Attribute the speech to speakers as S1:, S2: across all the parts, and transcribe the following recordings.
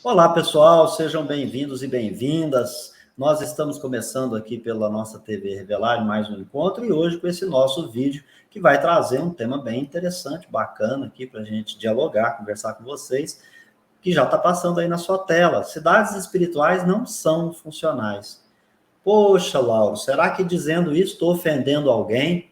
S1: Olá, pessoal, sejam bem-vindos e bem-vindas. Nós estamos começando aqui pela nossa TV Revelar mais um encontro e hoje com esse nosso vídeo que vai trazer um tema bem interessante, bacana aqui para a gente dialogar, conversar com vocês, que já está passando aí na sua tela. Cidades espirituais não são funcionais. Poxa, Lauro, será que dizendo isso estou ofendendo alguém?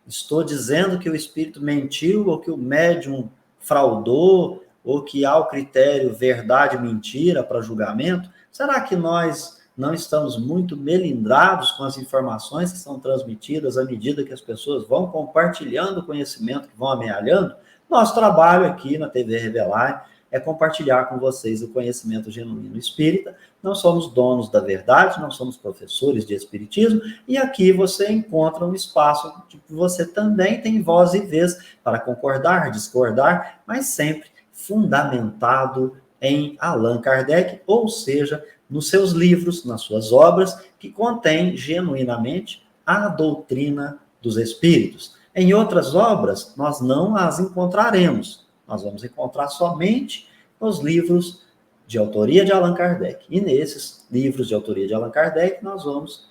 S1: Estou dizendo que o espírito mentiu ou que o médium fraudou ou que há o critério verdade e mentira para julgamento? Será que nós não estamos muito melindrados com as informações que são transmitidas à medida que as pessoas vão compartilhando o conhecimento que vão amealhando? Nosso trabalho aqui na TV Revelar é compartilhar com vocês o conhecimento genuíno espírita. Não somos donos da verdade, não somos professores de espiritismo, e aqui você encontra um espaço que você também tem voz e vez para concordar, discordar, mas sempre fundamentado em Allan Kardec, ou seja, nos seus livros, nas suas obras, que contém genuinamente a doutrina dos espíritos. Em outras obras, nós não as encontraremos. Nós vamos encontrar somente nos livros de autoria de Allan Kardec. E nesses livros de autoria de Allan Kardec, nós vamos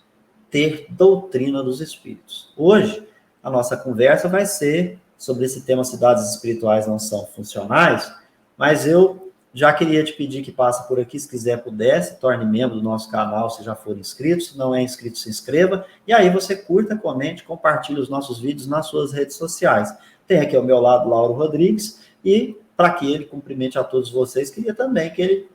S1: ter doutrina dos espíritos. Hoje, a nossa conversa vai ser sobre esse tema cidades espirituais não são funcionais, mas eu já queria te pedir que passe por aqui, se quiser, pudesse, torne membro do nosso canal se já for inscrito, se não é inscrito, se inscreva, e aí você curta, comente, compartilhe os nossos vídeos nas suas redes sociais. Tem aqui ao meu lado Lauro Rodrigues, e para que ele cumprimente a todos vocês, queria também que ele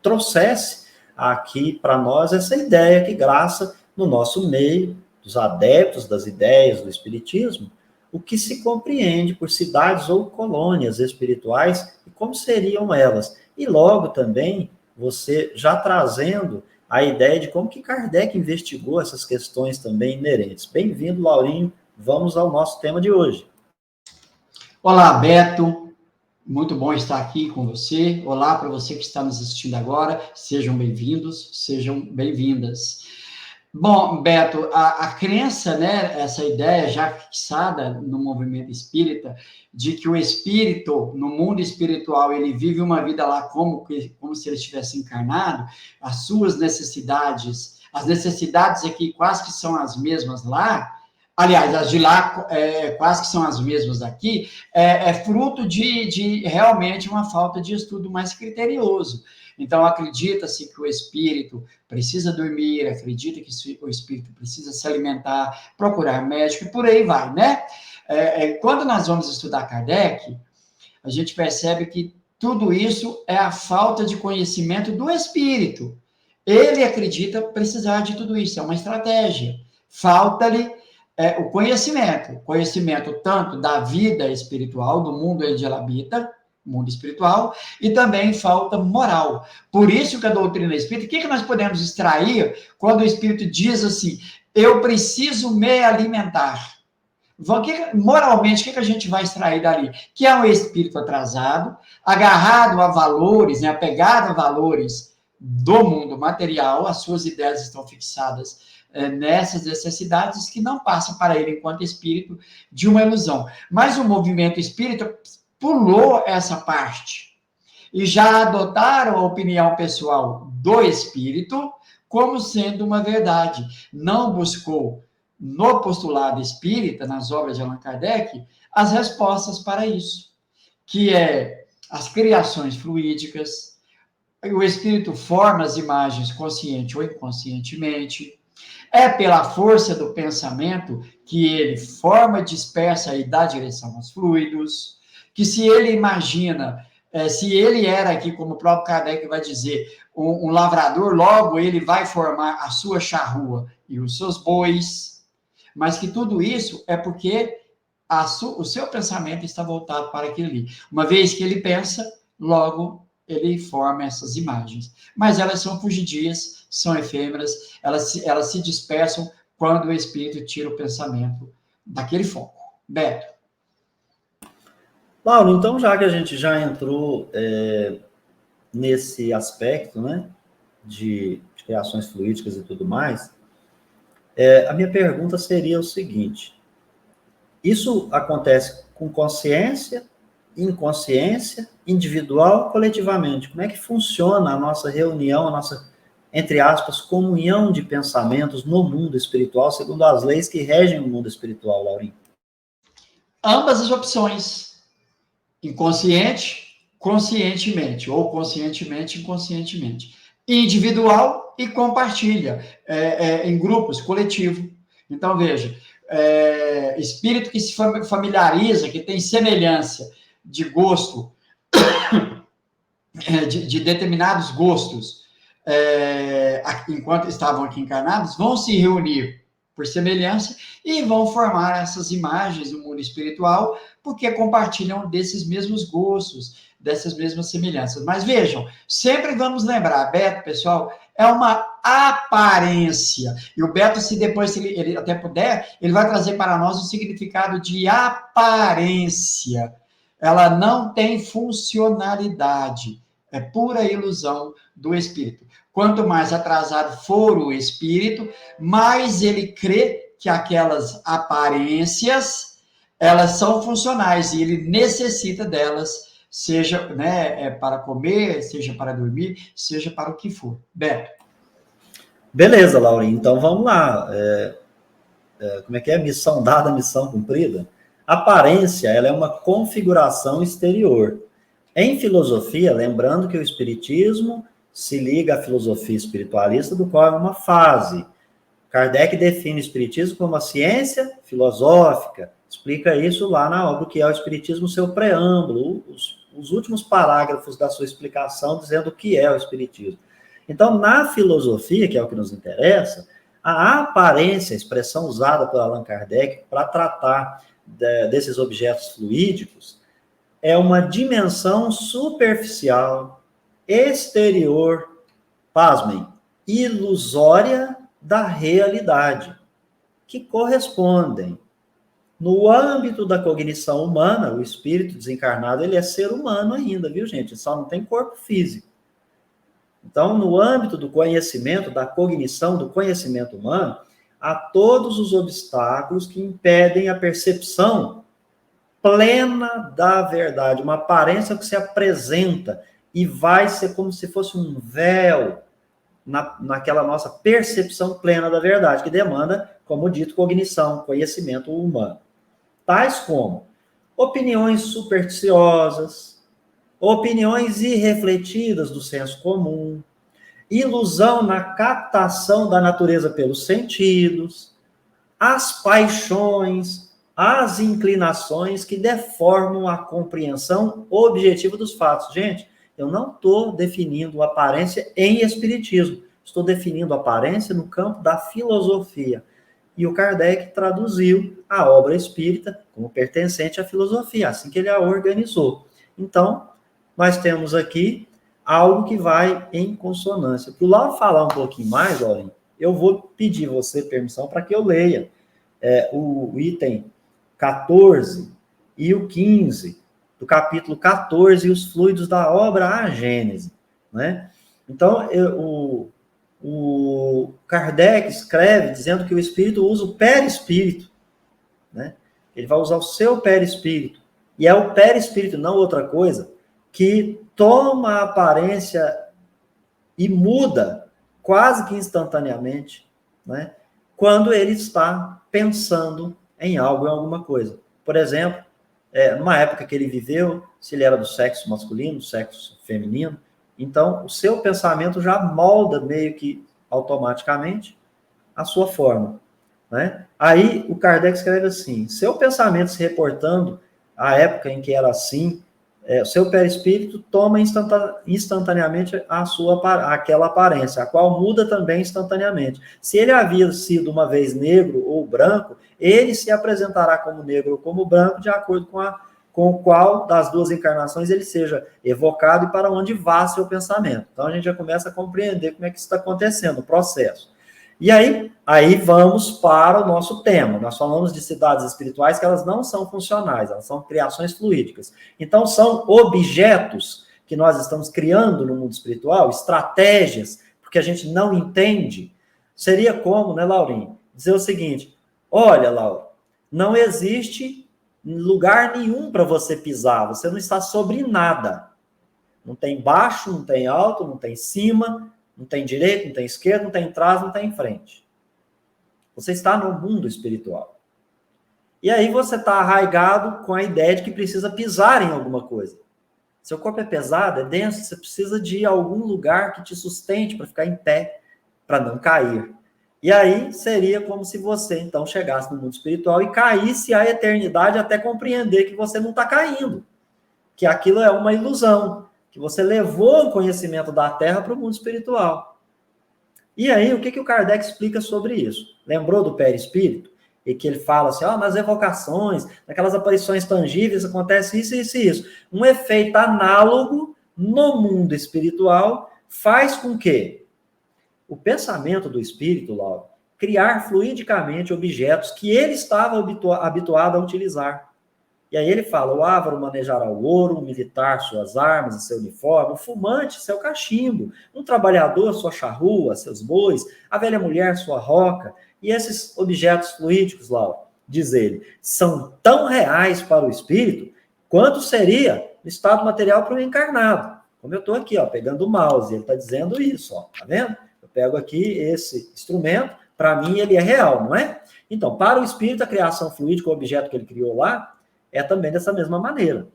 S1: trouxesse aqui para nós essa ideia que graça no nosso meio, dos adeptos das ideias do espiritismo, o que se compreende por cidades ou colônias espirituais e como seriam elas. E logo também você já trazendo a ideia de como que Kardec investigou essas questões também inerentes. Bem-vindo, Laurinho. Vamos ao nosso tema de hoje.
S2: Olá, Beto. Muito bom estar aqui com você. Olá para você que está nos assistindo agora. Sejam bem-vindos, sejam bem-vindas. Bom, Beto, a crença, né, essa ideia já fixada no movimento espírita, de que o espírito, no mundo espiritual, ele vive uma vida lá como se ele estivesse encarnado, as suas necessidades, as necessidades aqui quase que são as mesmas lá, aliás, as de lá quase que são as mesmas daqui, é fruto de realmente uma falta de estudo mais criterioso. Então, acredita-se que o espírito precisa dormir, acredita que o espírito precisa se alimentar, procurar médico, e por aí vai, né? Quando nós vamos estudar Kardec, a gente percebe que tudo isso é a falta de conhecimento do espírito. Ele acredita precisar de tudo isso, é uma estratégia. Falta-lhe o conhecimento tanto da vida espiritual, do mundo onde ela habita, mundo espiritual, e também falta moral. Por isso que a doutrina espírita, o que nós podemos extrair quando o espírito diz assim, eu preciso me alimentar? Moralmente, o que a gente vai extrair dali? Que é um espírito atrasado, agarrado a valores, né, apegado a valores do mundo material, as suas ideias estão fixadas nessas necessidades que não passam para ele, enquanto espírito, de uma ilusão. Mas o movimento espírita pulou essa parte e já adotaram a opinião pessoal do espírito como sendo uma verdade. Não buscou no postulado espírita, nas obras de Allan Kardec, as respostas para isso, que é as criações fluídicas, o espírito forma as imagens consciente ou inconscientemente, é pela força do pensamento que ele forma, dispersa e dá direção aos fluidos, que se ele imagina, se ele era aqui, como o próprio Kardec vai dizer, um lavrador, logo ele vai formar a sua charrua e os seus bois, mas que tudo isso é porque o seu pensamento está voltado para aquilo ali. Uma vez que ele pensa, logo ele forma essas imagens. Mas elas são fugidias, são efêmeras, elas se dispersam quando o espírito tira o pensamento daquele foco. Beto.
S1: Lauro, então já que a gente já entrou nesse aspecto, né, de reações fluídicas e tudo mais, a minha pergunta seria o seguinte, isso acontece com consciência em consciência, individual, coletivamente. Como é que funciona a nossa reunião, a nossa, entre aspas, comunhão de pensamentos no mundo espiritual, segundo as leis que regem o mundo espiritual, Laurinho?
S2: Ambas as opções. Inconsciente, conscientemente, ou conscientemente, inconscientemente. Individual e compartilha, em grupos, coletivo. Então, veja, espírito que se familiariza, que tem semelhança de gosto, de determinados gostos, enquanto estavam aqui encarnados, vão se reunir por semelhança e vão formar essas imagens no mundo espiritual, porque compartilham desses mesmos gostos, dessas mesmas semelhanças. Mas vejam, sempre vamos lembrar, Beto, pessoal, é uma aparência. E o Beto, se depois ele até puder, ele vai trazer para nós o significado de aparência. Ela não tem funcionalidade. É pura ilusão do espírito. Quanto mais atrasado for o espírito, mais ele crê que aquelas aparências, elas são funcionais e ele necessita delas, seja, né, para comer, seja para dormir, seja para o que for. Beto.
S1: Beleza, Laurinho. Então vamos lá. Como é que é? Missão dada, missão cumprida? Aparência, ela é uma configuração exterior. Em filosofia, lembrando que o espiritismo se liga à filosofia espiritualista, do qual é uma fase. Kardec define o espiritismo como uma ciência filosófica. Explica isso lá na obra que é o Espiritismo, seu preâmbulo, os últimos parágrafos da sua explicação dizendo o que é o espiritismo. Então, na filosofia, que é o que nos interessa, a aparência, a expressão usada por Allan Kardec para tratar desses objetos fluídicos, é uma dimensão superficial, exterior, pasmem, ilusória da realidade, que correspondem. No âmbito da cognição humana, o espírito desencarnado, ele é ser humano ainda, viu, gente? Ele só não tem corpo físico. Então, no âmbito do conhecimento, da cognição, do conhecimento humano, há todos os obstáculos que impedem a percepção plena da verdade, uma aparência que se apresenta e vai ser como se fosse um véu naquela nossa percepção plena da verdade, que demanda, como dito, cognição, conhecimento humano. Tais como opiniões supersticiosas, opiniões irrefletidas do senso comum, ilusão na captação da natureza pelos sentidos, as paixões, as inclinações que deformam a compreensão objetiva dos fatos. Gente, eu não estou definindo aparência em espiritismo, estou definindo aparência no campo da filosofia. E o Kardec traduziu a obra espírita como pertencente à filosofia, assim que ele a organizou. Então, nós temos aqui algo que vai em consonância. Para o Lauro falar um pouquinho mais, Laurinho, eu vou pedir você permissão para que eu leia o item 14 e o 15 do capítulo 14, os fluidos da obra A Gênese, né? Então, o Kardec escreve dizendo que o espírito usa o perispírito, né? Ele vai usar o seu perispírito, e é o perispírito, não outra coisa, que toma a aparência e muda quase que instantaneamente, né? Quando ele está pensando em algo, em alguma coisa. Por exemplo, numa época que ele viveu, se ele era do sexo masculino, do sexo feminino, então o seu pensamento já molda meio que automaticamente a sua forma, né? Aí o Kardec escreve assim: seu pensamento se reportando à época em que era assim, o seu perispírito toma instantaneamente aquela aparência, a qual muda também instantaneamente. Se ele havia sido uma vez negro ou branco, ele se apresentará como negro ou como branco, de acordo com o qual das duas encarnações ele seja evocado e para onde vá seu pensamento. Então a gente já começa a compreender como é que isso está acontecendo, o processo. E aí vamos para o nosso tema. Nós falamos de cidades espirituais que elas não são funcionais, elas são criações fluídicas. Então, são objetos que nós estamos criando no mundo espiritual, estratégias, porque a gente não entende. Seria como, né, Laurinho, dizer o seguinte: olha, Laura, não existe lugar nenhum para você pisar, você não está sobre nada. Não tem baixo, não tem alto, não tem cima, não tem direito, não tem esquerda, não tem trás, não tem frente. Você está no mundo espiritual. E aí você está arraigado com a ideia de que precisa pisar em alguma coisa. Seu corpo é pesado, é denso, você precisa de algum lugar que te sustente para ficar em pé, para não cair. E aí seria como se você, então, chegasse no mundo espiritual e caísse a eternidade até compreender que você não está caindo, que aquilo é uma ilusão, que você levou o conhecimento da Terra para o mundo espiritual. E aí, o que o Kardec explica sobre isso? Lembrou do perispírito? E que ele fala assim, nas evocações, naquelas aparições tangíveis, acontece isso, isso e isso. Um efeito análogo no mundo espiritual faz com que o pensamento do espírito, Laura, criar fluidicamente objetos que ele estava habituado a utilizar. E aí ele fala, o avaro manejará o ouro, o militar suas armas e seu uniforme, o fumante seu cachimbo, um trabalhador sua charrua, seus bois, a velha mulher sua roca. E esses objetos fluídicos, Laura, diz ele, são tão reais para o espírito quanto seria o estado material para o encarnado. Como eu estou aqui, pegando o mouse, ele está dizendo isso, tá vendo? Eu pego aqui esse instrumento, para mim ele é real, não é? Então, para o espírito, a criação fluídica, o objeto que ele criou lá, é também dessa mesma maneira.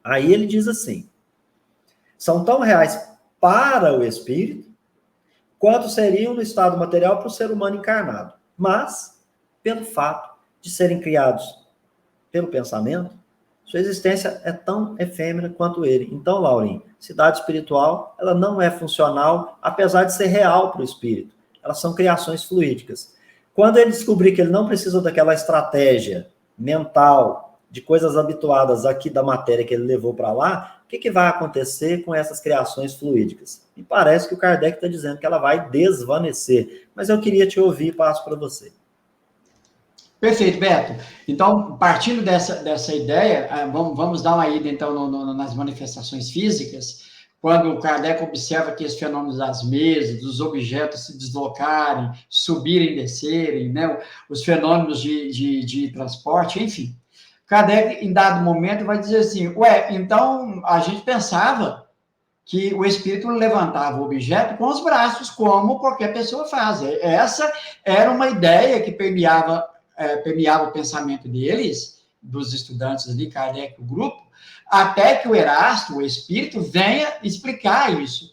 S1: Aí ele diz assim, são tão reais para o espírito, quanto seriam no estado material para o ser humano encarnado. Mas, pelo fato de serem criados pelo pensamento, sua existência é tão efêmera quanto ele. Então, Laurinho, cidade espiritual, ela não é funcional, apesar de ser real para o espírito. Elas são criações fluídicas. Quando ele descobrir que ele não precisa daquela estratégia mental, de coisas habituadas aqui da matéria que ele levou para lá, o que vai acontecer com essas criações fluídicas? Me parece que o Kardec está dizendo que ela vai desvanecer. Mas eu queria te ouvir e passo para você.
S2: Perfeito, Beto. Então, partindo dessa ideia, vamos dar uma ida, então, nas manifestações físicas, quando o Kardec observa que esses fenômenos das mesas, dos objetos se deslocarem, subirem, descerem, né, os fenômenos de transporte, enfim. Kardec, em dado momento, vai dizer assim, então a gente pensava que o espírito levantava o objeto com os braços, como qualquer pessoa faz. Essa era uma ideia que permeava o pensamento deles, dos estudantes ali, Kardec, o grupo, até que o Erasto, o espírito, venha explicar isso.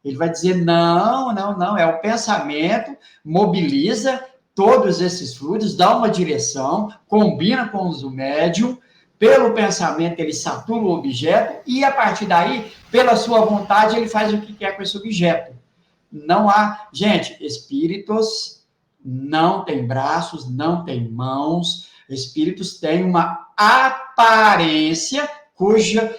S2: Ele vai dizer, não, é o pensamento, mobiliza todos esses fluidos, dá uma direção, combina com os do médium, pelo pensamento ele satura o objeto, e a partir daí, pela sua vontade, ele faz o que quer com esse objeto. Não há... Gente, espíritos não têm braços, não têm mãos, espíritos têm uma aparência cuja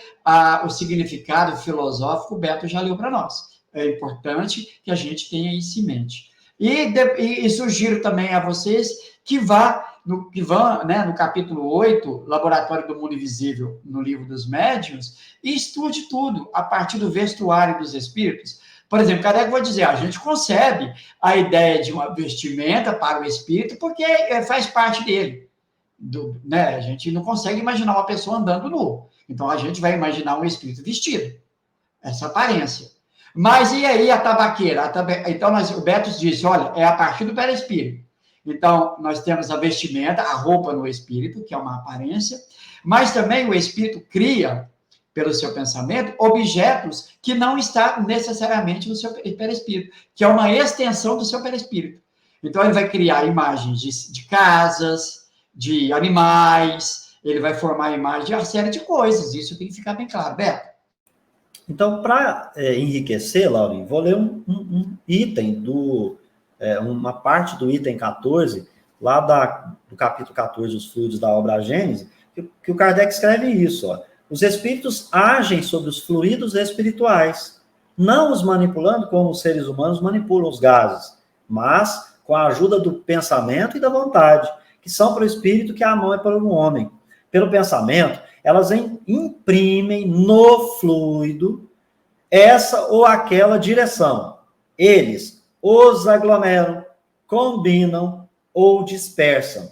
S2: o significado filosófico o Beto já leu para nós. É importante que a gente tenha isso em mente. E sugiro também a vocês que vão, né, no capítulo 8, Laboratório do Mundo Invisível, no Livro dos Médiuns, e estude tudo a partir do vestuário dos espíritos. Por exemplo, Kardec vai dizer, a gente concebe a ideia de uma vestimenta para o espírito porque faz parte dele. Né? A gente não consegue imaginar uma pessoa andando nu. Então, a gente vai imaginar um espírito vestido. Essa aparência. Mas e aí a tabaqueira? Então, o Beto disse, olha, é a partir do perispírito. Então, nós temos a vestimenta, a roupa no espírito, que é uma aparência, mas também o espírito cria, pelo seu pensamento, objetos que não estão necessariamente no seu perispírito, que é uma extensão do seu perispírito. Então, ele vai criar imagens de casas, de animais, ele vai formar imagens de uma série de coisas, isso tem que ficar bem claro, Beto.
S1: Então, para enriquecer, Laurinho, vou ler um item, uma parte do item 14, lá do capítulo 14, os fluidos da obra Gênese, que o Kardec escreve isso, os espíritos agem sobre os fluidos espirituais, não os manipulando como os seres humanos manipulam os gases, mas com a ajuda do pensamento e da vontade, que são para o espírito que a mão é para o homem. Pelo pensamento, elas imprimem no fluido essa ou aquela direção. Eles os aglomeram, combinam ou dispersam.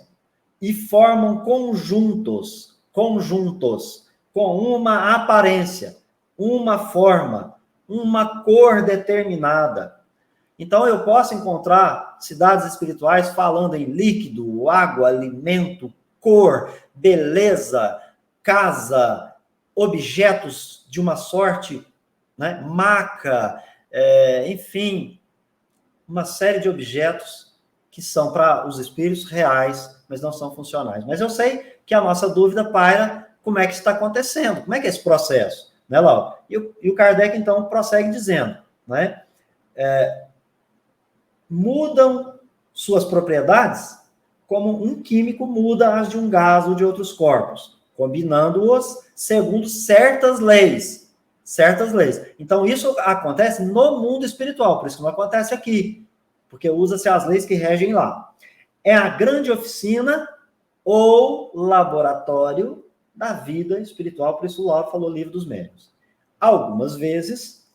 S1: e formam conjuntos, com uma aparência, uma forma, uma cor determinada. Então, eu posso encontrar cidades espirituais falando em líquido, água, alimento, cor, beleza, casa, objetos de uma sorte, né? Maca, enfim, uma série de objetos que são para os espíritos reais, mas não são funcionais. Mas eu sei que a nossa dúvida paira como é que está acontecendo, como é que é esse processo, né, Laura? E o Kardec, então, prossegue dizendo, né? Mudam suas propriedades como um químico muda as de um gás ou de outros corpos, combinando-os segundo certas leis. Certas leis. Então, isso acontece no mundo espiritual, por isso que não acontece aqui, porque usa-se as leis que regem lá. É a grande oficina ou laboratório da vida espiritual, por isso o Lauro falou livro dos médiuns. Algumas vezes,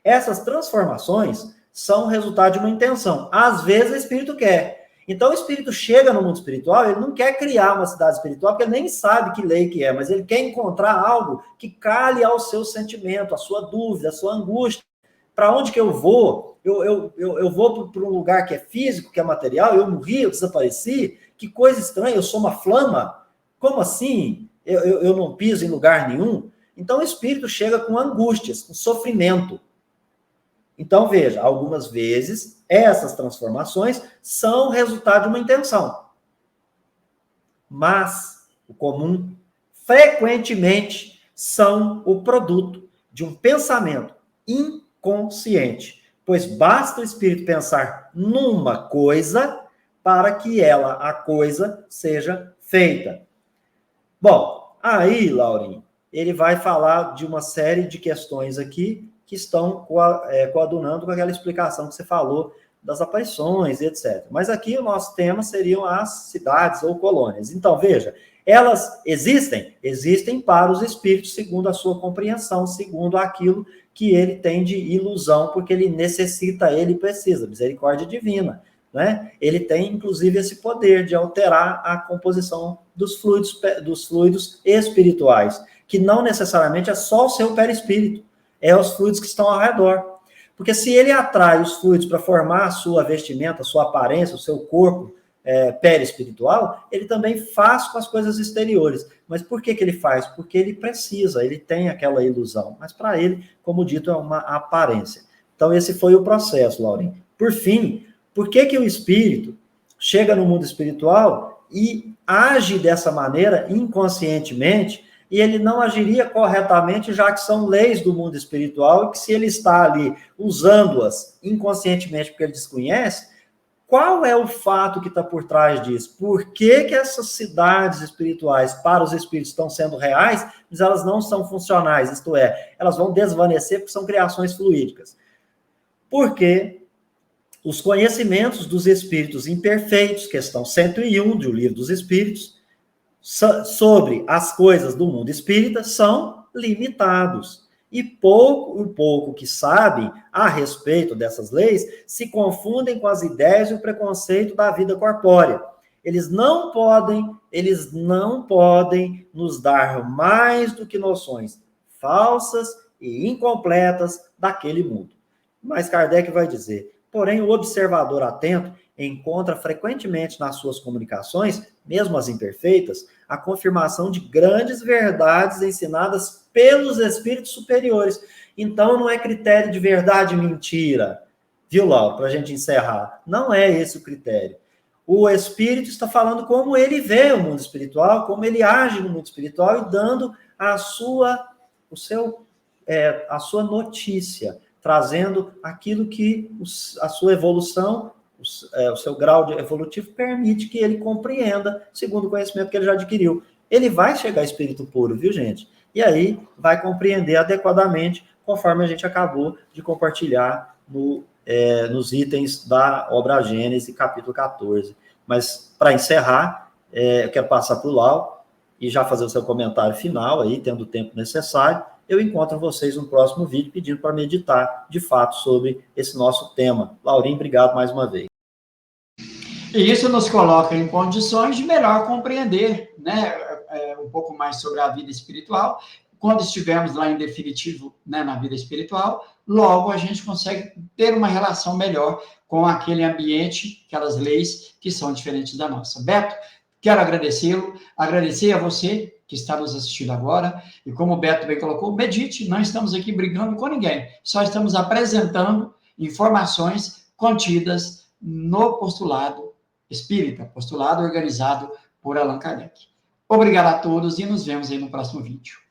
S1: essas transformações são resultado de uma intenção. Às vezes o espírito quer. Então o espírito chega no mundo espiritual, ele não quer criar uma cidade espiritual, porque ele nem sabe que lei que é, mas ele quer encontrar algo que cale ao seu sentimento, à sua dúvida, à sua angústia. Para onde que eu vou? Eu vou para um lugar que é físico, que é material, eu morri, eu desapareci, que coisa estranha, eu sou uma flama? Como assim? Eu não piso em lugar nenhum? Então o espírito chega com angústias, com sofrimento. Então, veja, algumas vezes essas transformações são resultado de uma intenção. Mas o comum, frequentemente, são o produto de um pensamento inconsciente, pois basta o espírito pensar numa coisa para que a coisa, seja feita. Bom, aí, Laurinho, ele vai falar de uma série de questões aqui que estão coadunando com aquela explicação que você falou das aparições, etc. Mas aqui o nosso tema seriam as cidades ou colônias. Então, veja, elas existem? Existem para os espíritos, segundo a sua compreensão, segundo aquilo que ele tem de ilusão, porque ele necessita, ele precisa, misericórdia divina, né? Ele tem, inclusive, esse poder de alterar a composição dos fluidos espirituais, que não necessariamente é só o seu perispírito, é os fluidos que estão ao redor. Porque se ele atrai os fluidos para formar a sua vestimenta, a sua aparência, o seu corpo perispiritual, ele também faz com as coisas exteriores. Mas por que ele faz? Porque ele precisa, ele tem aquela ilusão. Mas para ele, como dito, é uma aparência. Então esse foi o processo, Laurinho. Por fim, por que o espírito chega no mundo espiritual e age dessa maneira inconscientemente, e ele não agiria corretamente, já que são leis do mundo espiritual, e que se ele está ali usando-as inconscientemente porque ele desconhece, qual é o fato que está por trás disso? Por que essas cidades espirituais para os espíritos estão sendo reais, mas elas não são funcionais, isto é, elas vão desvanecer porque são criações fluídicas? Porque os conhecimentos dos espíritos imperfeitos, questão 101 do Livro dos Espíritos, sobre as coisas do mundo espírita são limitados. E o pouco que sabem a respeito dessas leis se confundem com as ideias e o preconceito da vida corpórea. Eles não podem nos dar mais do que noções falsas e incompletas daquele mundo. Mas Kardec vai dizer, porém, o observador atento encontra frequentemente nas suas comunicações, mesmo as imperfeitas, a confirmação de grandes verdades ensinadas pelos espíritos superiores. Então, não é critério de verdade e mentira, viu, Laura, para a gente encerrar. Não é esse o critério. O espírito está falando como ele vê o mundo espiritual, como ele age no mundo espiritual e dando a sua notícia, trazendo aquilo que a sua evolução, o seu grau evolutivo permite que ele compreenda, segundo o conhecimento que ele já adquiriu. Ele vai chegar a espírito puro, viu, gente? E aí vai compreender adequadamente, conforme a gente acabou de compartilhar nos itens da obra Gênesis, capítulo 14. Mas, para encerrar, eu quero passar para o Lau e já fazer o seu comentário final, aí, tendo o tempo necessário. Eu encontro vocês no próximo vídeo, pedindo para meditar, de fato, sobre esse nosso tema. Laurinho, obrigado mais uma vez.
S2: E isso nos coloca em condições de melhor compreender, né, um pouco mais sobre a vida espiritual. Quando estivermos lá em definitivo, né, na vida espiritual, logo a gente consegue ter uma relação melhor com aquele ambiente, aquelas leis que são diferentes da nossa. Beto, quero agradecê-lo, agradecer a você que está nos assistindo agora, e como o Beto bem colocou, medite, não estamos aqui brigando com ninguém, só estamos apresentando informações contidas no postulado espírita, postulado organizado por Allan Kardec. Obrigado a todos e nos vemos aí no próximo vídeo.